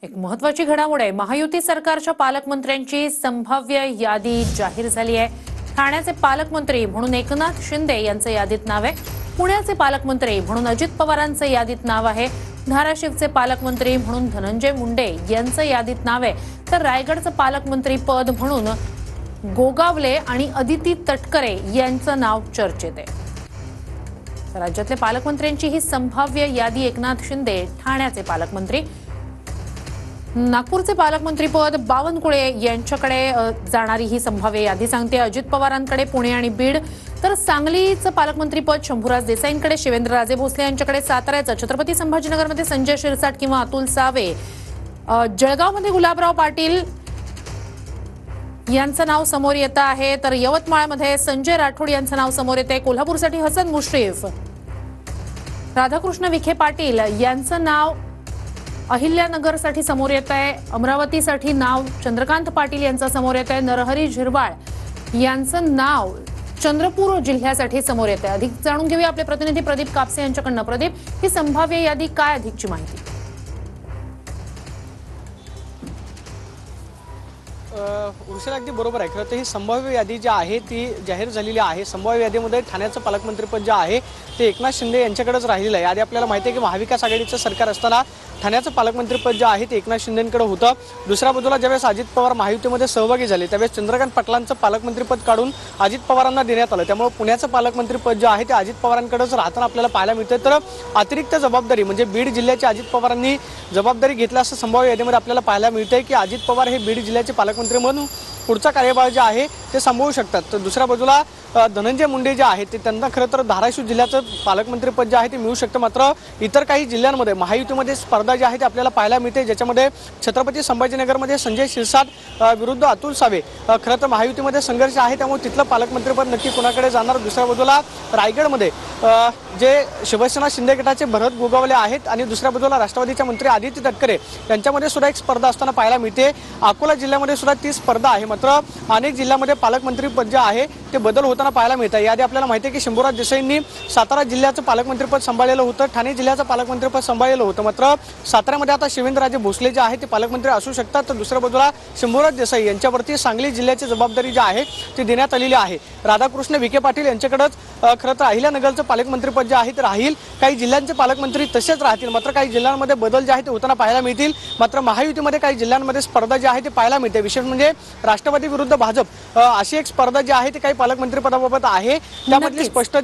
एक महत्त्वाची घडामोड आहे। महायुती सरकारच्या पालकमंत्र्यांची संभाव्य यादी जाहीर झाली आहे। ठाण्याचे पालकमंत्री म्हणून एकनाथ शिंदे यांचं यादीत नाव आहे। पुण्याचे पालकमंत्री म्हणून अजित पवारांचं यादीत नाव आहे। धाराशिवचे पालकमंत्री म्हणून धनंजय मुंडे यांचं यादीत नाव आहे। तर रायगडचं पालकमंत्री पद म्हणून गोगावले आणि अदिती तटकरे यांचं नाव चर्चेत आहे। राज्यातले पालकमंत्र्यांची ही संभाव्य यादी एकनाथ शिंदे ठाण्याचे पालकमंत्री, नागपूरचे पालकमंत्री पद बावनकुळे यांच्याकडे जाणारी ही संभाव्य यादी सांगते। अजित पवारांकडे पुणे आणि बीड, तर सांगलीचं पालकमंत्री पद शंभूराज देसाईंकडे, शिवेंद्रराजे भोसले यांच्याकडे, साताऱ्याचं छत्रपती संभाजीनगरमध्ये संजय शिरसाट किंवा अतुल सावे, जळगावमध्ये गुलाबराव पाटील यांचं नाव समोर येतं आहे, तर यवतमाळमध्ये संजय राठोड यांचं नाव समोर येते। कोल्हापूरसाठी हसन मुश्रीफ, राधाकृष्ण विखे पाटील यांचं नाव अहिल्यानगरसाठी समोर येत आहे। अमरावतीसाठी नाव चंद्रकांत पाटील यांचं समोर येत आहे। नरहरी झिरवाळ यांचं नाव चंद्रपूर जिल्ह्यासाठी समोर येत आहे। अधिक जाणून घेऊया आपले प्रतिनिधी प्रदीप कापसे यांच्याकडनं। प्रदीप, ही संभाव्य यादी काय, अधिकची माहिती? उर्शिला अगदी बरोबर आहे। खरं तर ही संभाव्य यादी जी आहे ती जाहीर झालेली आहे। संभाव्य यादीमध्ये ठाण्याचं पालकमंत्रीपद जे आहे ते एकनाथ शिंदे यांच्याकडेच राहिलेलं आहे। यादी आपल्याला माहिती आहे की महाविकास आघाडीचं सरकार असताना ठाण्याचं पालकमंत्रीपद जे आहे ते एकनाथ शिंदेंकडे होतं। दुसऱ्या बाजूला ज्यावेळेस अजित पवार महायुतीमध्ये सहभागी झाले त्यावेळेस चंद्रकांत पाटलांचं पालकमंत्रीपद काढून अजित पवारांना देण्यात आलं। त्यामुळे पुण्याचं पालकमंत्रीपद जे आहे ते अजित पवारांकडेच राहताना आपल्याला पाहायला मिळतं। तर अतिरिक्त जबाबदारी म्हणजे बीड जिल्ह्याची अजित पवारांनी जबाबदारी घेतल्या असं संभाव्य यादीमध्ये आपल्याला पाहायला मिळतंय की अजित पवार हे बीड जिल्ह्याचे पालकमंत्री म्हणून पुढचा कार्यभार जे आहे ते सांभाळू शकतात। तर दुसऱ्या बाजूला धनंजय मुंडे जे आहेत ते त्यांना खरं तर धाराशिव जिल्ह्याचं पालकमंत्रीपद जे आहे ते मिळू शकतं। मात्र इतर काही जिल्ह्यांमध्ये महायुतीमध्ये स्पर्धा जी आहे ते आपल्याला पाहायला मिळते, ज्याच्यामध्ये छत्रपती संभाजीनगरमध्ये संजय शिरसाट विरुद्ध अतुल सावे खरं तर महायुतीमध्ये संघर्ष आहे, त्यामुळे तिथलं पालकमंत्रीपद नक्की कोणाकडे जाणार। दुसऱ्या बाजूला रायगडमध्ये जे शिवसेना शिंदे गटाचे भरत गोगावले आहेत आणि दुसऱ्या बाजूला राष्ट्रवादीच्या मंत्री अदिती तटकरे यांच्यामध्ये सुद्धा एक स्पर्धा असताना पाहायला मिळते। अकोला जिल्ह्यामध्ये सुद्धा ती स्पर्धा आहे। मात्र अनेक जिल्ह्यामध्ये पालकमंत्रीपद जे आहे ते बदल होताना पाहायला मिळतं। याआधी आपल्याला माहिती आहे की शंभूराज देसाईंनी सातारा जिल्ह्याचं पालकमंत्रीपद सांभाळलेलं होतं, ठाणे जिल्ह्याचं पालकमंत्रीपद सांभाळलेलं होतं। मात्र साताऱ्यामध्ये आता शिवेंद्रराजे भोसले जे आहे ते पालकमंत्री असू शकतात। तर दुसऱ्या बाजूला शंभूराज देसाई यांच्यावरती सांगली जिल्ह्याची जबाबदारी जी आहे ती देण्यात आलेली आहे। राधाकृष्ण विखे पाटील यांच्याकडेच खरं तर अहिल्यानगरचं पालकमंत्रीपद जे आहे ते राहील। काही जिल्ह्यांचे पालकमंत्री तसेच राहतील, मात्र काही जिल्ह्यांमध्ये बदल जे आहे ते होताना पाहायला मिळतील। मात्र महायुतीमध्ये काही जिल्ह्यांमध्ये स्पर्धा जी आहे ते पाहायला मिळते। विशेष म्हणजे राष्ट्रवादी विरुद्ध भाजप अशी एक स्पर्धा जी आहे ती काही पालकमंत्रीपदाबाबत आहे, त्यामधली स्पष्ट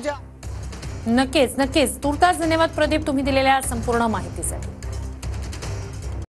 नक्कीच तुर्तास धन्यवाद प्रदीप, तुम्ही दिलेल्या संपूर्ण माहितीसाठी।